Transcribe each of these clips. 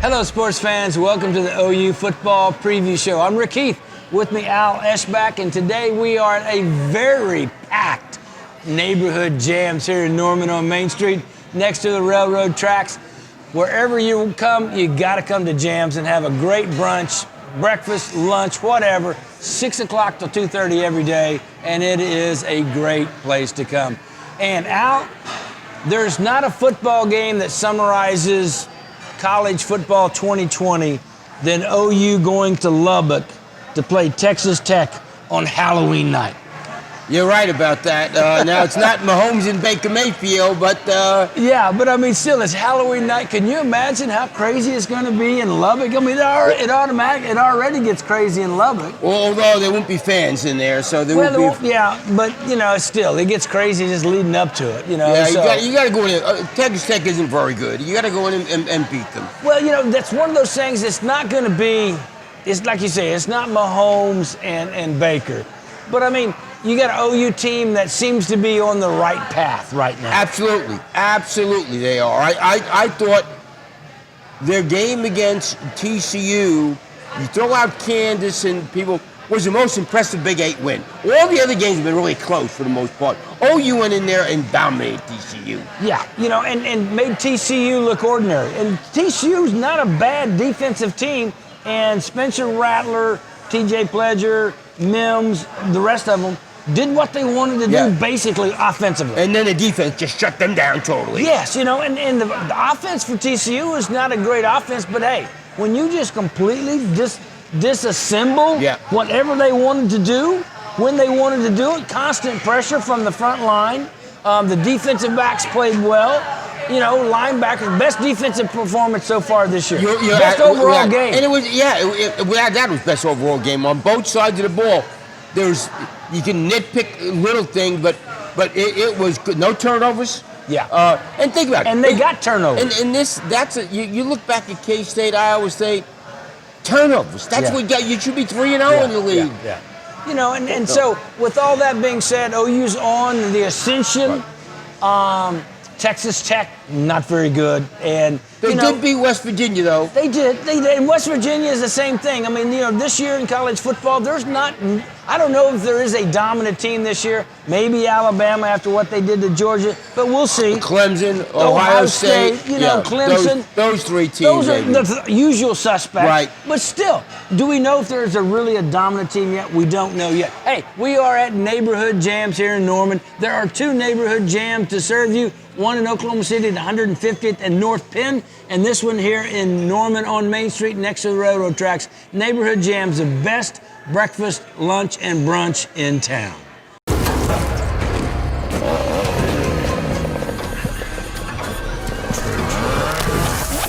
Hello, sports fans. Welcome to the OU Football Preview Show. I'm Rick Heath. With me, Al Eschbach, and today we are at a very packed neighborhood Jams here in Norman on Main Street, next to the railroad tracks. Wherever you come, you got to come to Jams and have a great brunch, breakfast, lunch, whatever, 6 o'clock till 2:30 every day, and it is a great place to come. And Al, there's not a football game that summarizes college football 2020 than OU going to Lubbock to play Texas Tech on Halloween night. You're right about that. Now, it's not Mahomes and Baker Mayfield, but... Yeah, but I mean, still, it's Halloween night. Can you imagine how crazy it's going to be in Lubbock? I mean, it already gets crazy in Lubbock. Well, although there won't be fans in there, so there won't be... Yeah, but, you know, still, it gets crazy just leading up to it, you know. Yeah, so, you got to go in there. Texas Tech isn't very good. You got to go in and beat them. Well, you know, that's one of those things that's not going to be... It's like you say, it's not Mahomes and Baker. But, I mean... You got an OU team that seems to be on the right path right now. Absolutely they are. I thought their game against TCU, you throw out Kansas and people, was the most impressive Big 8 win. All the other games have been really close for the most part. OU went in there and dominated TCU. Yeah, you know, and made TCU look ordinary. And TCU's not a bad defensive team, and Spencer Rattler, TJ Pledger, Mims, the rest of them, did what they wanted to do basically offensively. And then the defense just shut them down totally. Yes, you know, and the offense for TCU is not a great offense, but hey, when you just completely disassemble whatever they wanted to do, when they wanted to do it, constant pressure from the front line, the defensive backs played well. You know, linebackers, best defensive performance so far this year. Best overall game. And it was, that was best overall game on both sides of the ball. You can nitpick little things, but it was good. No turnovers. Yeah. And think about it. And they got turnovers. And you look back at K-State, Iowa State, turnovers. That's what you should be 3-0 in the league. Yeah. You know, and so with all that being said, OU's on the ascension. Right. Texas Tech, not very good. And they did beat West Virginia, though. They did. And West Virginia is the same thing. I mean, you know, this year in college football, I don't know if there is a dominant team this year. Maybe Alabama after what they did to Georgia, but we'll see. Clemson, Ohio State, Clemson. Those three teams. Those are the usual suspects. Right. But still, do we know if there's really a dominant team yet? We don't know yet. Hey, we are at Neighborhood Jams here in Norman. There are 2 Neighborhood Jams to serve you. One in Oklahoma City at 150th and North Penn, and this one here in Norman on Main Street next to the railroad tracks. Neighborhood Jams, the best breakfast, lunch, and brunch in town.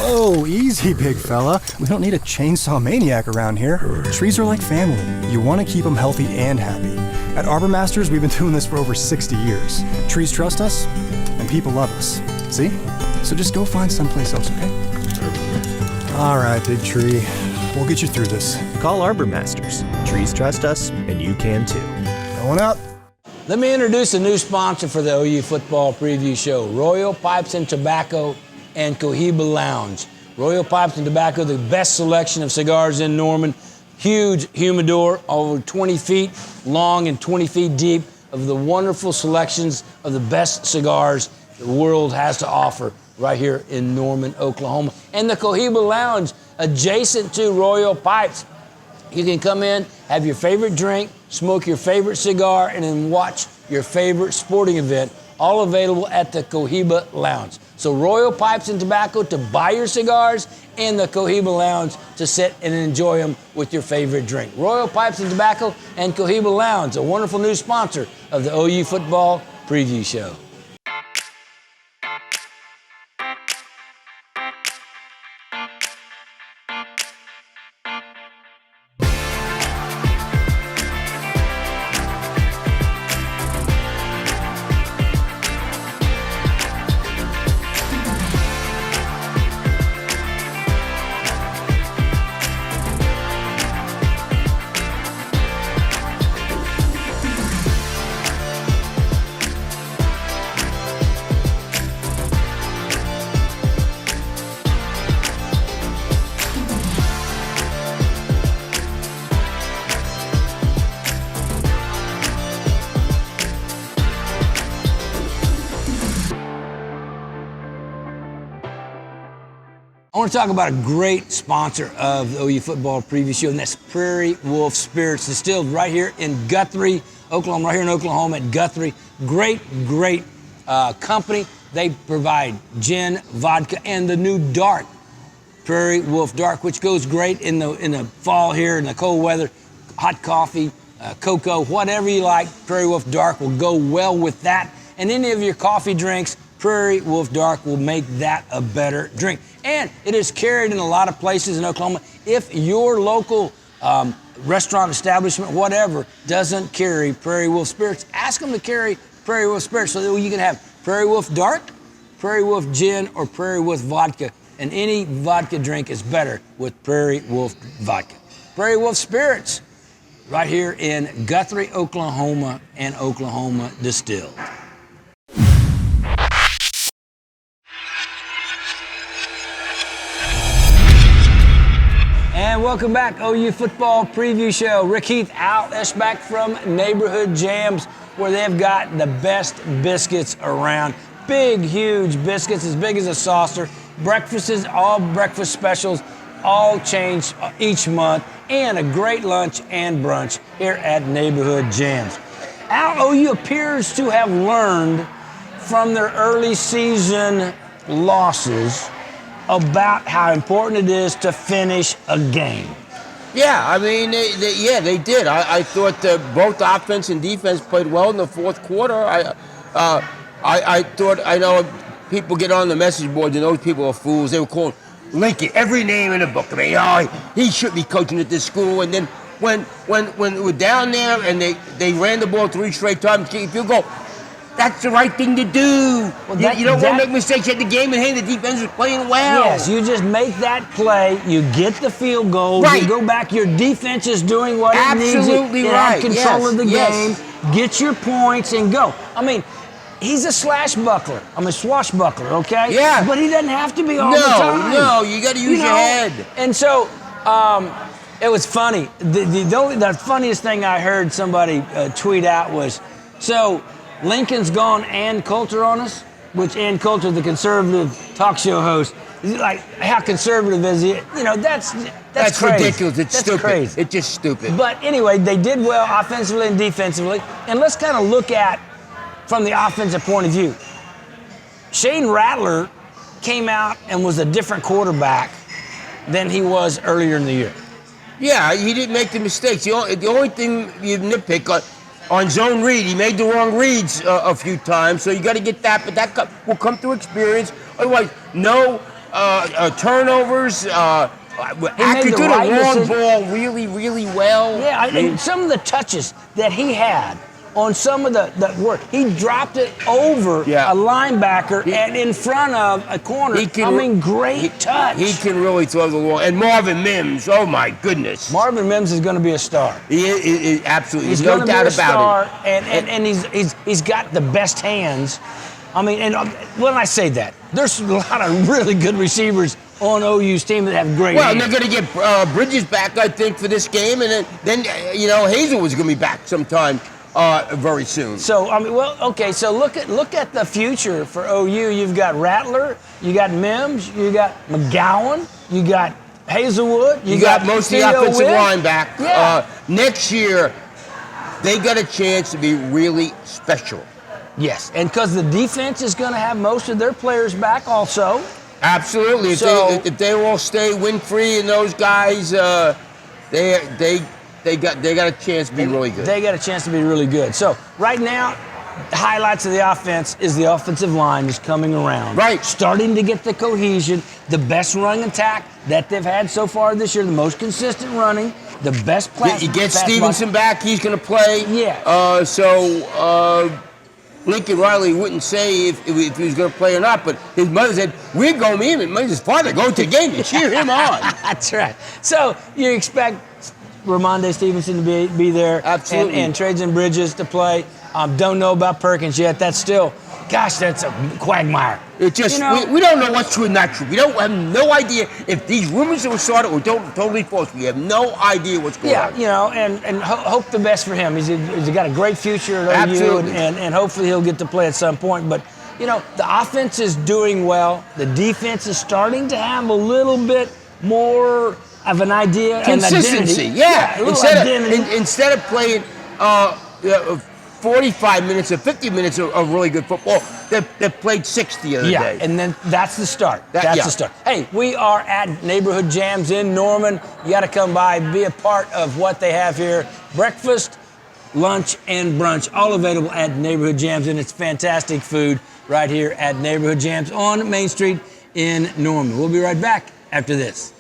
Whoa, easy, big fella. We don't need a chainsaw maniac around here. Trees are like family. You want to keep them healthy and happy. At Arbor Masters, we've been doing this for over 60 years. Trees trust us, and people love us. See? So just go find someplace else, okay? All right, big tree. We'll get you through this. Call Arbor Masters. Trees trust us, and you can too. Going up. Let me introduce a new sponsor for the OU Football Preview Show, Royal Pipes and Tobacco and Cohiba Lounge. Royal Pipes and Tobacco, the best selection of cigars in Norman. Huge humidor, over 20 feet long and 20 feet deep, of the wonderful selections of the best cigars the world has to offer right here in Norman, Oklahoma. And the Cohiba Lounge, adjacent to Royal Pipes. You can come in, have your favorite drink, smoke your favorite cigar, and then watch your favorite sporting event, all available at the Cohiba Lounge. So Royal Pipes and Tobacco to buy your cigars, and the Cohiba Lounge to sit and enjoy them with your favorite drink. Royal Pipes and Tobacco and Cohiba Lounge, a wonderful new sponsor of the OU Football Preview Show. want to talk about a great sponsor of the OU Football Preview Show, and that's Prairie Wolf Spirits, distilled right here in Guthrie, Oklahoma, right here in Oklahoma at Guthrie. Great company. They provide gin, vodka, and the new dark, Prairie Wolf Dark, which goes great in the fall here in the cold weather. Hot coffee, cocoa, whatever you like, Prairie Wolf Dark will go well with that. And any of your coffee drinks, Prairie Wolf Dark will make that a better drink. And it is carried in a lot of places in Oklahoma. If your local restaurant, establishment, whatever, doesn't carry Prairie Wolf Spirits, ask them to carry Prairie Wolf Spirits so that you can have Prairie Wolf Dark, Prairie Wolf Gin, or Prairie Wolf Vodka. And any vodka drink is better with Prairie Wolf Vodka. Prairie Wolf Spirits, right here in Guthrie, Oklahoma, and Oklahoma Distilled. And welcome back, OU Football Preview Show. Rick Heath, Al Eschbach from Neighborhood Jams, where they've got the best biscuits around. Big, huge biscuits, as big as a saucer. Breakfasts, all breakfast specials, all change each month. And a great lunch and brunch here at Neighborhood Jams. Al, OU appears to have learned from their early season losses about how important it is to finish a game. Yeah, I mean, they did. I thought both offense and defense played well in the fourth quarter. I thought, I know people get on the message boards and those people are fools. They were calling Lincoln every name in the book. I mean, he should be coaching at this school. And then when we're down there and they ran the ball 3 straight times, if you go, that's the right thing to do. Well, you don't want to make mistakes at the game and hey, the defense is playing well. Yes, you just make that play, you get the field goal, right. You go back, your defense is doing what it needs. Absolutely right. You have control of the game, get your points and go. I mean, he's a swashbuckler, okay? Yeah. But he doesn't have to be all the time. No, you got to use your head. And so, it was funny. The funniest thing I heard somebody tweet out was, so Lincoln's gone Ann Coulter on us, which Ann Coulter, the conservative talk show host, like, how conservative is he? You know, that's crazy. Ridiculous. It's stupid. Crazy. It's just stupid. But anyway, they did well offensively and defensively. And let's kind of look at, from the offensive point of view, Shane Rattler came out and was a different quarterback than he was earlier in the year. Yeah, he didn't make the mistakes. The only thing you nitpick on zone read, he made the wrong reads a few times, so you got to get that, but that will come through experience. Otherwise, no turnovers, accurate to the long ball really, really well. Yeah, I mean, some of the touches that he had on some of the work, he dropped it over a linebacker and in front of a corner. Great touch. He can really throw the ball. And Marvin Mims, oh my goodness. Marvin Mims is going to be a star. He absolutely. He's no doubt about it. And he's got the best hands. I mean, and when I say that, there's a lot of really good receivers on OU's team that have great hands. They're going to get Bridges back, I think, for this game, and then Hazel was going to be back sometime. Very soon. So so look at the future for OU. You've got Rattler, you got Mims, you got McGowan, you got Hazelwood, you got most of the offensive line back. Yeah. Next year, they got a chance to be really special. Yes, and because the defense is going to have most of their players back also. Absolutely. If they all stay Winfrey and those guys, They got a chance to be really good. They got a chance to be really good. So right now, the highlights of the offense is the offensive line is coming around. Right. Starting to get the cohesion, the best running attack that they've had so far this year, the most consistent running, the best platform. You get Stevenson back, he's going to play. Yeah. Lincoln Riley wouldn't say if he was going to play or not, but his mother said, we're going to him, and his father go to the game and cheer him on. That's right. So you expect Ramonde Stevenson to be there. Absolutely. And Trajan Bridges to play. Don't know about Perkins yet. That's still, that's a quagmire. It just, we don't know what's true and not true. We have no idea if these rumors were started or totally false. We have no idea what's going on. Yeah, and hope the best for him. He's got a great future at OU, Absolutely. and hopefully he'll get to play at some point. But You know, the offense is doing well. The defense is starting to have a little bit more of an idea. Consistency, and yeah. a little identity. Instead of playing 45 minutes or 50 minutes of really good football, they played 60 the other day. And then that's the start. That's the start. Hey, we are at Neighborhood Jams in Norman. You got to come by, be a part of what they have here. Breakfast, lunch, and brunch, all available at Neighborhood Jams, and it's fantastic food right here at Neighborhood Jams on Main Street in Norman. We'll be right back after this.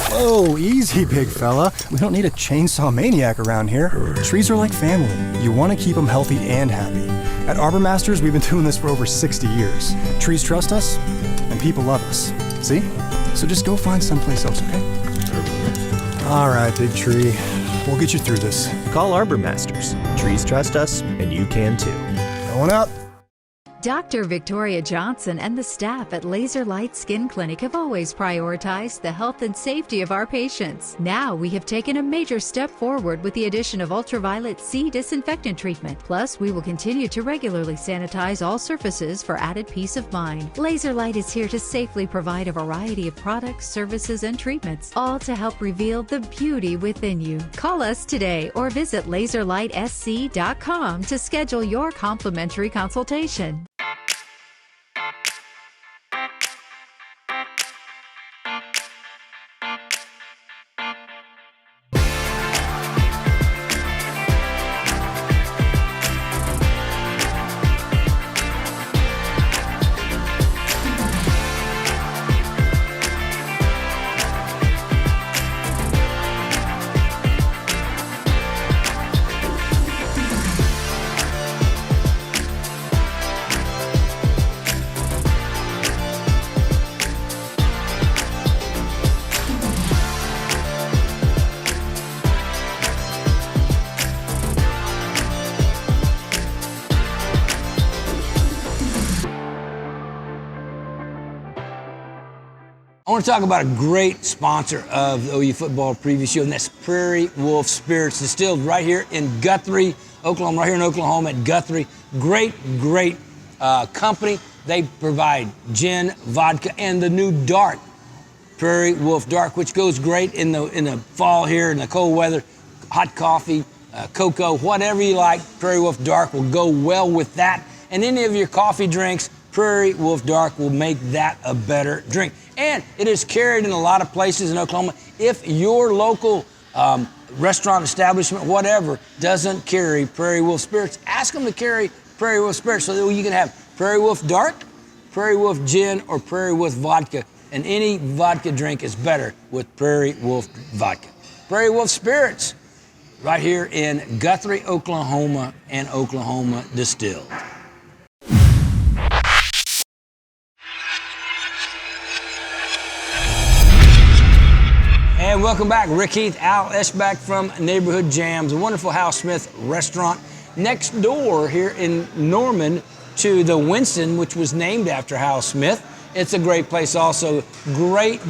Whoa, easy, big fella. We don't need a chainsaw maniac around here. Trees are like family. You want to keep them healthy and happy. At Arbor Masters, we've been doing this for over 60 years. Trees trust us, and people love us. See? So just go find someplace else, okay? All right, big tree. We'll get you through this. Call Arbor Masters. Trees trust us, and you can too. Going up. Dr. Victoria Johnson and the staff at Laser Light Skin Clinic have always prioritized the health and safety of our patients. Now we have taken a major step forward with the addition of ultraviolet C disinfectant treatment. Plus, we will continue to regularly sanitize all surfaces for added peace of mind. Laser Light is here to safely provide a variety of products, services, and treatments, all to help reveal the beauty within you. Call us today or visit laserlightsc.com to schedule your complimentary consultation. I want to talk about a great sponsor of the OU football preview show, and that's Prairie Wolf Spirits, distilled right here in Guthrie, Oklahoma, right here in Oklahoma at Guthrie. Great company. They provide gin, vodka, and the new dark, Prairie Wolf Dark, which goes great in the fall here in the cold weather. Hot coffee, cocoa, whatever you like, Prairie Wolf Dark will go well with that. And any of your coffee drinks, Prairie Wolf Dark will make that a better drink. And it is carried in a lot of places in Oklahoma. If your local restaurant, establishment, whatever, doesn't carry Prairie Wolf Spirits, ask them to carry Prairie Wolf Spirits so that you can have Prairie Wolf Dark, Prairie Wolf Gin, or Prairie Wolf Vodka. And any vodka drink is better with Prairie Wolf Vodka. Prairie Wolf Spirits, right here in Guthrie, Oklahoma, and Oklahoma Distilled. And welcome back. Rick Heath, Al Eschbach from Neighborhood Jams, a wonderful Hal Smith restaurant next door here in Norman to the Winston, which was named after Hal Smith. It's a great place also. Great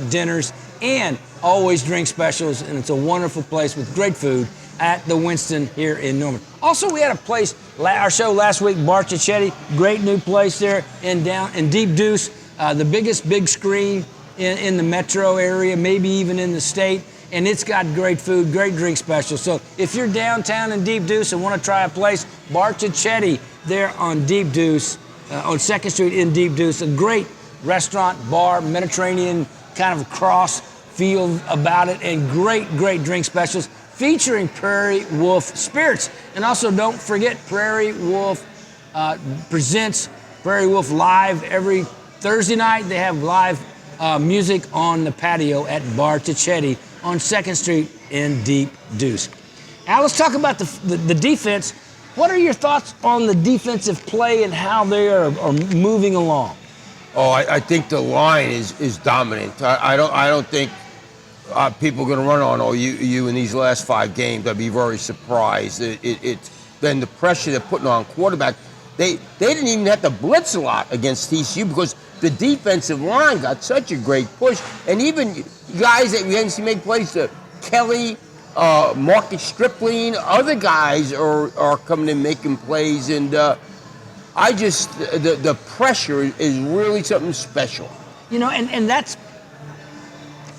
dinners and always drink specials, and it's a wonderful place with great food at the Winston here in Norman. Also, we had a place, our show last week, Bar Chichetti, great new place there in Deep Deuce, the biggest big screen in the metro area, maybe even in the state, and it's got great food, great drink specials. So if you're downtown in Deep Deuce and want to try a place, Bar Chichetti there on Deep Deuce, on 2nd Street in Deep Deuce, a great restaurant, bar, Mediterranean kind of cross feel about it, and great drink specials featuring Prairie Wolf Spirits. And also don't forget, Prairie Wolf presents Prairie Wolf Live every Thursday night. They have live music on the patio at Bar Chichetti on 2nd Street in Deep Deuce. Now let's talk about the defense. What are your thoughts on the defensive play and how they are moving along? Oh, I think the line is dominant. I don't think people are going to run on OU in these last 5 games. I'd be very surprised. Then the pressure they're putting on quarterback, they didn't even have to blitz a lot against TCU because the defensive line got such a great push. And even guys that we hadn't seen make plays, Kelly, Marcus Stripling, other guys are coming in making plays, and the pressure is really something special. And that's,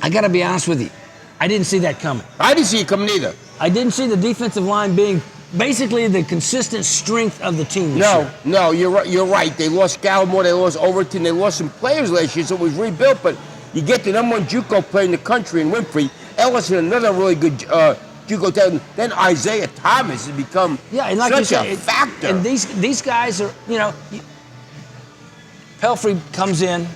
I got to be honest with you, I didn't see that coming. I didn't see it coming either. I didn't see the defensive line being basically the consistent strength of the team this year. No, you're right. You're right. They lost Gallimore, they lost Overton, they lost some players last year, so it was rebuilt. But you get the number one JUCO player in the country in Winfrey, Ellison, another really good JUCO talent. Then Isaiah Thomas has become such a factor. And these guys are, Pelfrey comes in,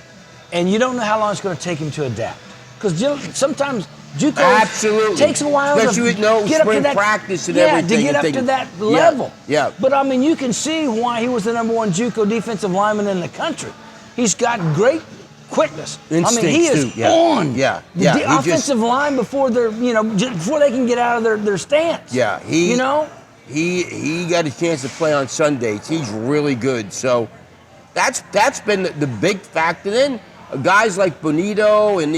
and you don't know how long it's going to take him to adapt. Because sometimes JUCO takes a while to get up to that practice and everything. To get up to that level. Yeah. But I mean, you can see why he was the number one JUCO defensive lineman in the country. He's got great quickness. Instincts, he is on the offensive line before they're before they can get out of their stance. Yeah, he got a chance to play on Sundays. He's really good. So that's been the big factor. Then guys like Bonito and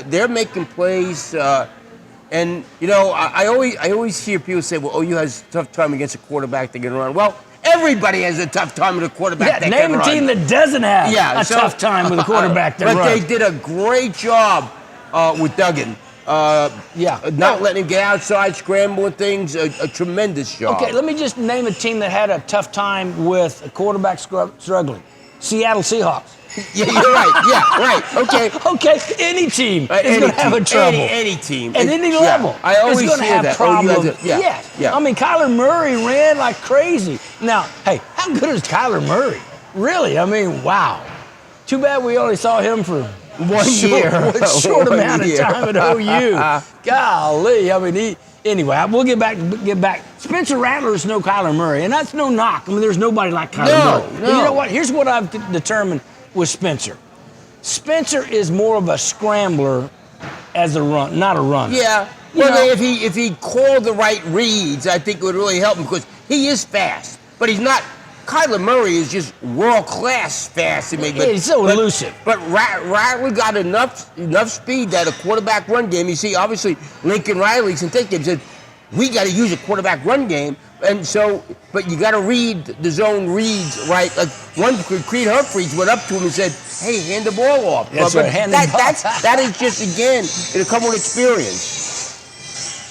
they're making plays. And I always hear people say, well, OU has a tough time against a quarterback that can run. Well, everybody has a tough time with a quarterback that can run. Name a team that doesn't have a tough time with a quarterback that runs. But they did a great job with Duggan. Not letting him get outside, scrambling things, a tremendous job. Okay, let me just name a team that had a tough time with a quarterback struggling. Seattle Seahawks. Yeah, you're right. Yeah, right. Okay. Okay, any team is going to have a trouble. Any team. At any level. I always is going to have problems. Yeah. I mean, Kyler Murray ran like crazy. Now, hey, how good is Kyler Murray? Really? I mean, wow. Too bad we only saw him for one short amount of time at OU. Golly. I mean, anyway, we'll get back. Spencer Rattler is no Kyler Murray, and that's no knock. I mean, there's nobody like Kyler Murray. No. You know what? Here's what I've determined with Spencer. Spencer is more of a scrambler as a run, not a runner. Yeah. Well, if he called the right reads, I think it would really help him because he is fast, but he's not. Kyler Murray is just world-class fast to make. He's so elusive. But Rattler got enough speed that a quarterback run game. You see, obviously, Lincoln Riley since that game said, we got to use a quarterback run game. And so, but you got to read the zone reads, right? Like one, Creed Humphreys went up to him and said, hey, hand the ball off. That's right, hand the ball. That is just, again, it'll come with experience.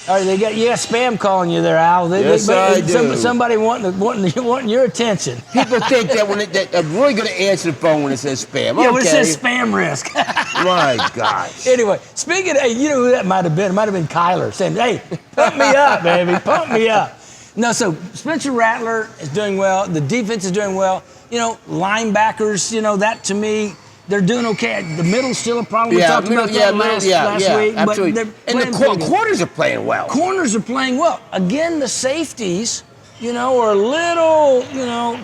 All right, you got spam calling you there, Al. Yes, I do. Somebody wanting your attention. People think that I'm really going to answer the phone when it says spam. Yeah, when it says spam risk. My gosh. Anyway, speaking of, you know who that might have been? It might have been Kyler saying, hey, pump me up, baby, pump me up. No, so Spencer Rattler is doing well. The defense is doing well. Linebackers, that to me, they're doing okay. The middle's still a problem. We talked about that last week. Absolutely. But the corners are playing well. Corners are playing well. Again, the safeties, are a little,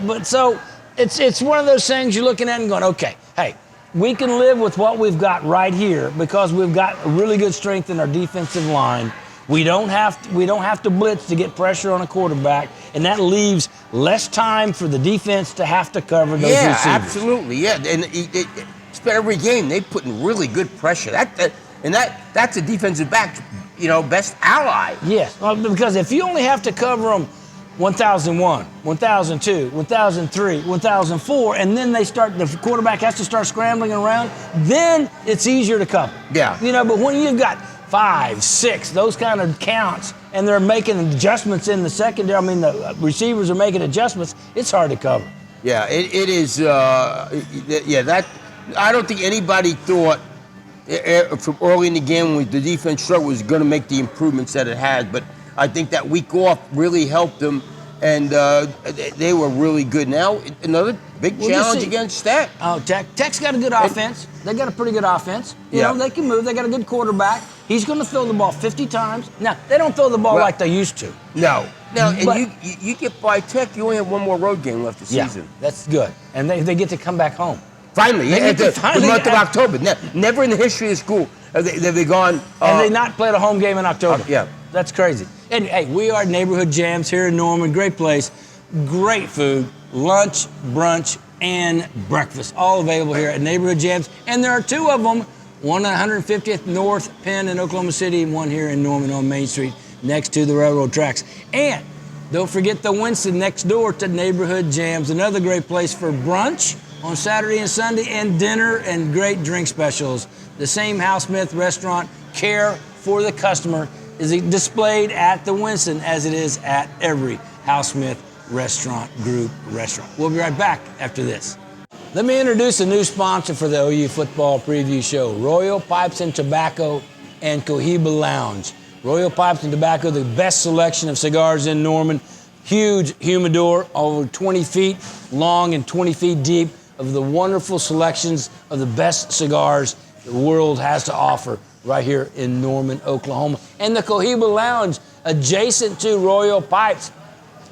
but so it's one of those things you're looking at and going, okay, hey, we can live with what we've got right here because we've got a really good strength in our defensive line. We don't have to blitz to get pressure on a quarterback, and that leaves less time for the defense to have to cover those receivers. Absolutely. Yeah, and spent every game they put in really good pressure. That's a defensive back, best ally. Yes, because if you only have to cover them 1001, 1002, 1003, 1004, and then the quarterback has to start scrambling around, then it's easier to cover. Yeah. But when you've got 5, 6, those kind of counts, and they're making adjustments in the secondary. I mean, the receivers are making adjustments. It's hard to cover. Yeah, it is. That I don't think anybody thought from early in the game when the defense struggled was going to make the improvements that it had. But I think that week off really helped them, and they were really good. Now another big challenge against Tech. Oh, Tech's got a good offense. They got a pretty good offense. You know, they can move. They got a good quarterback. He's going to throw the ball 50 times. Now, they don't throw the ball like they used to. No. Now, and you get by Tech, you only have one more road game left this season. That's good. And they get to come back home. Finally, the month of October. Never in the history of school have they gone. And they not played a home game in October. Yeah. That's crazy. And, hey, we are Neighborhood Jams here in Norman. Great place. Great food. Lunch, brunch, and breakfast. All available here at Neighborhood Jams. And there are 2 of them one on 150th North Penn in Oklahoma City, and one here in Norman on Main Street next to the railroad tracks. And don't forget the Winston next door to Neighborhood Jams, another great place for brunch on Saturday and Sunday, and dinner and great drink specials. The same Hal Smith restaurant care for the customer is displayed at the Winston as it is at every Hal Smith restaurant group restaurant. We'll be right back after this. Let me introduce a new sponsor for the OU football preview show, Royal Pipes and Tobacco and Cohiba Lounge. Royal Pipes and Tobacco, the best selection of cigars in Norman. Huge humidor, over 20 feet long and 20 feet deep, of the wonderful selections of the best cigars the world has to offer right here in Norman, Oklahoma. And the Cohiba Lounge, adjacent to Royal Pipes.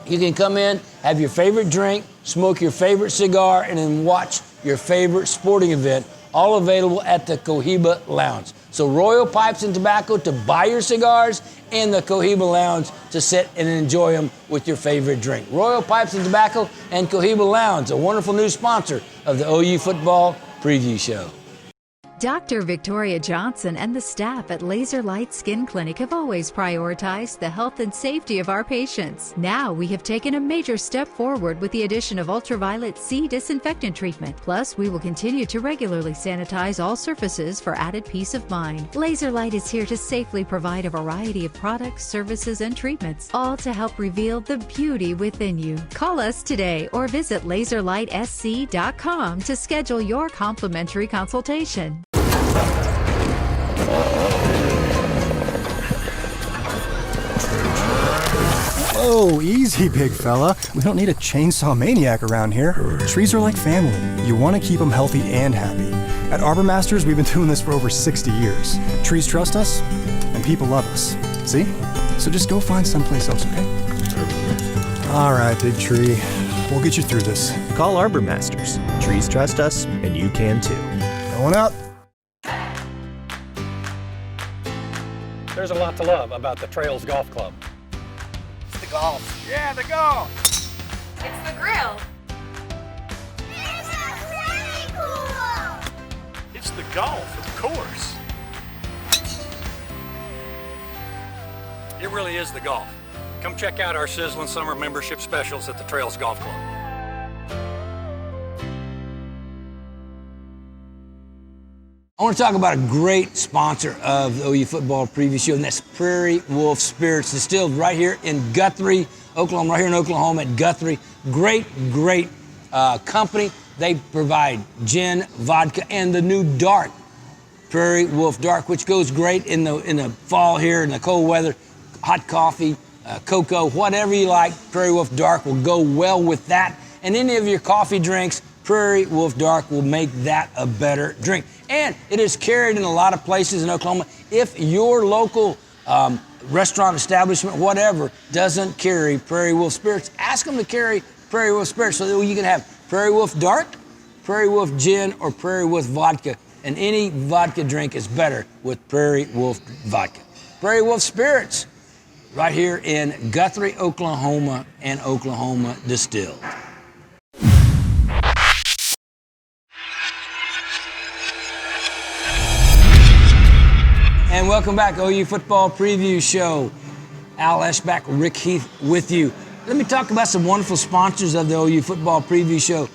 You can come in, have your favorite drink, smoke your favorite cigar, and then watch your favorite sporting event, all available at the Cohiba Lounge. So Royal Pipes and Tobacco to buy your cigars, and the Cohiba Lounge to sit and enjoy them with your favorite drink. Royal Pipes and Tobacco and Cohiba Lounge, a wonderful new sponsor of the OU Football Preview Show. Dr. Victoria Johnson and the staff at Laser Light Skin Clinic have always prioritized the health and safety of our patients. Now we have taken a major step forward with the addition of ultraviolet C disinfectant treatment. Plus, we will continue to regularly sanitize all surfaces for added peace of mind. Laser Light is here to safely provide a variety of products, services, and treatments, all to help reveal the beauty within you. Call us today or visit laserlightsc.com to schedule your complimentary consultation. Whoa, easy, big fella. We don't need a chainsaw maniac around here. Trees are like family. You want to keep them healthy and happy. At Arbor Masters, we've been doing this for over 60 years. Trees trust us, and people love us. See? So just go find someplace else, okay? All right, big tree. We'll get you through this. Call Arbor Masters. Trees trust us, and you can too. Going up. There's a lot to love about the Trails Golf Club. It's the golf. Yeah, the golf. It's the grill. It's really cool. It's the golf, of course. It really is the golf. Come check out our sizzling summer membership specials at the Trails Golf Club. I want to talk about a great sponsor of the OU Football Preview Show, and that's Prairie Wolf Spirits, distilled right here in Guthrie, Oklahoma, right here in Oklahoma at Guthrie. Great company. They provide gin, vodka, and the new dark, Prairie Wolf Dark, which goes great in the fall here in the cold weather. Hot coffee, cocoa, whatever you like, Prairie Wolf Dark will go well with that. And any of your coffee drinks, Prairie Wolf Dark will make that a better drink. And it is carried in a lot of places in Oklahoma. If your local restaurant, establishment, whatever, doesn't carry Prairie Wolf Spirits, ask them to carry Prairie Wolf Spirits so that you can have Prairie Wolf Dark, Prairie Wolf Gin, or Prairie Wolf Vodka. And any vodka drink is better with Prairie Wolf Vodka. Prairie Wolf Spirits, right here in Guthrie, Oklahoma, and Oklahoma Distilled. And welcome back, OU Football Preview Show. Al Eschbach, Rick Heath with you. Let me talk about some wonderful sponsors of the OU Football Preview Show.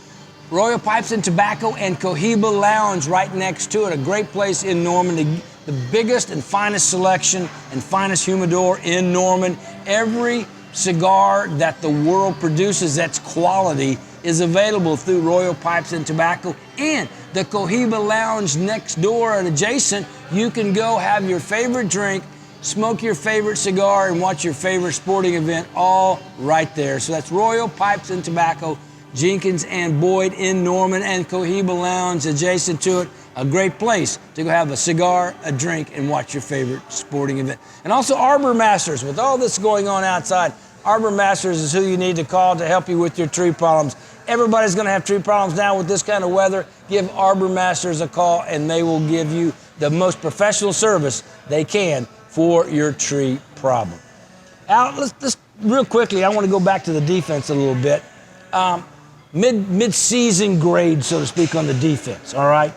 Royal Pipes and Tobacco and Cohiba Lounge right next to it, a great place in Norman, the biggest and finest selection and finest humidor in Norman. Every cigar that the world produces that's quality is available through Royal Pipes and Tobacco, and the Cohiba Lounge next door and adjacent. You can go have your favorite drink, smoke your favorite cigar, and watch your favorite sporting event all right there. So that's Royal Pipes and Tobacco, Jenkins and Boyd in Norman, and Cohiba Lounge adjacent to it. A great place to go have a cigar, a drink, and watch your favorite sporting event. And also Arbor Masters. With all this going on outside, Arbor Masters is who you need to call to help you with your tree problems. Everybody's going to have tree problems now with this kind of weather. Give Arbor Masters a call, and they will give you the most professional service they can for your tree problem. Al, let's real quickly, I want to go back to the defense a little bit. Mid-season grade, so to speak, on the defense, all right?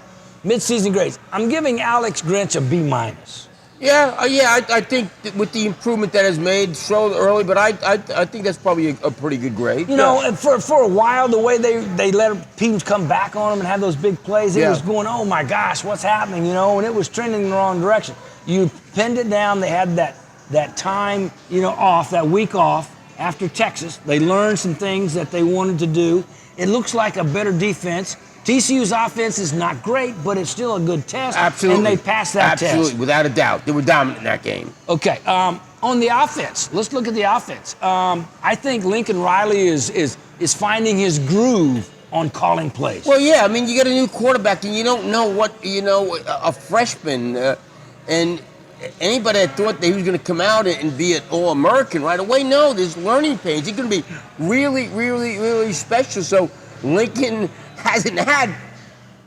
Mid-season grades. I'm giving Alex Grinch a B minus. I think with the improvement that is made so early, but I think that's probably a pretty good grade. You know, for a while, the way they let teams come back on them and have those big plays, it was going, oh my gosh, what's happening? You know, and it was trending in the wrong direction. You pinned it down. They had that time, off, that week off after Texas. They learned some things that they wanted to do. It looks like a better defense. TCU's offense is not great, but it's still a good test. Absolutely. And they passed that test. Absolutely, without a doubt. They were dominant in that game. Okay, on the offense, let's look at the offense. I think Lincoln Riley is finding his groove on calling plays. Well, yeah, I mean, you got a new quarterback, and you don't know what, a freshman, and anybody that thought that he was going to come out and be an All-American right away, no, there's learning pains. He's going to be really, really, really special. So Lincoln hasn't had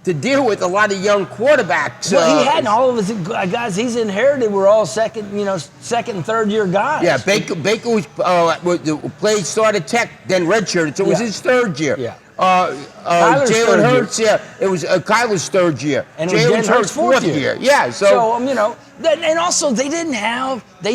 to deal with a lot of young quarterbacks. Well, he hadn't. All of his guys he's inherited were all second and third year guys. Yeah, Baker was started Tech, then redshirted, so it was his third year. Yeah. Jalen Hurts, it was Kyler's third year. And Jalen Hurts' fourth year. Yeah, so and also they didn't have the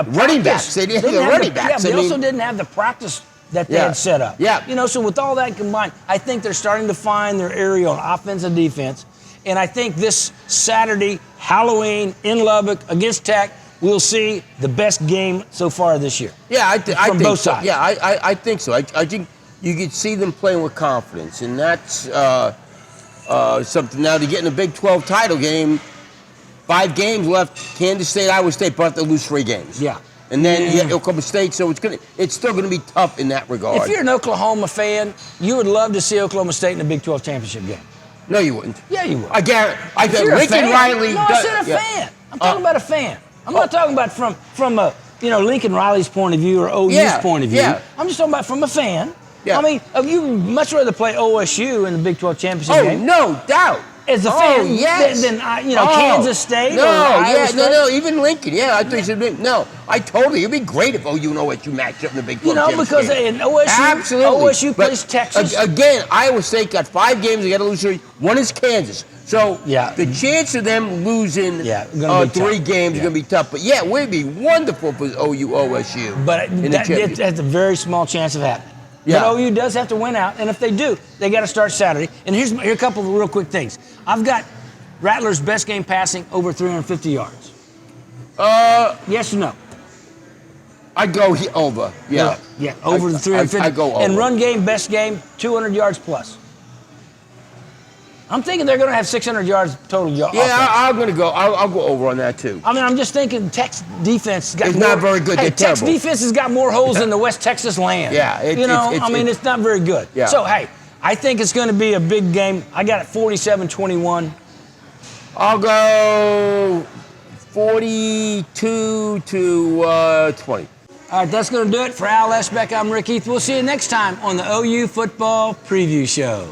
running backs. They didn't have the running backs. Yeah, they also didn't have the practice that they had set up. Yeah. So with all that combined, I think they're starting to find their area on offense and defense. And I think this Saturday, Halloween in Lubbock against Tech, we'll see the best game so far this year. Yeah, I think both so. sides. Yeah, I think so. I think you could see them playing with confidence, and that's something. Now to get in a Big 12 title game, 5 games left. Kansas State, Iowa State, but they lose 3 games. Yeah. And then you get Oklahoma State, so it's still going to be tough in that regard. If you're an Oklahoma fan, you would love to see Oklahoma State in a Big 12 championship game. No, you wouldn't. Yeah, you would. I guarantee. Lincoln Riley. No, I said a fan. I'm talking about a fan. I'm not talking about from a Lincoln Riley's point of view or OU's point of view. Yeah. I'm just talking about from a fan. Yeah. I mean, you much rather play OSU in the Big 12 championship game. Oh, no doubt. As a fan, yes. than Kansas State No, or Iowa State. no, even Lincoln. Yeah, I think it should be. No, I totally. It'd be great if OU and OSU matched up in the Big 12 championship because game. in OSU plays Texas. Again, Iowa State got 5 games. They got to lose 3. One is Kansas. So the chance of them losing 3 games is going to be tough. But yeah, it would be wonderful for OU OSU. But that's a very small chance of happening. Yeah. But OU does have to win out, and if they do, they got to start Saturday. And here are a couple of real quick things. I've got Rattler's best game passing over 350 yards. Yes or no? I go over. Yeah. Yeah, over the 350. I go over. And run game, best game, 200 yards plus. I'm thinking they're going to have 600 yards total yards. Yeah, I'm going to go. I'll go over on that too. I mean, I'm just thinking Tech's defense got it's not very good. Hey, They're Tech's terrible. defense has got more holes than the West Texas land. Yeah, it's not very good. Yeah. So hey, I think it's going to be a big game. I got it 47-21. I'll go 42 to 20. All right, that's going to do it for Al Esbeck. I'm Rick Heath. We'll see you next time on the OU Football Preview Show.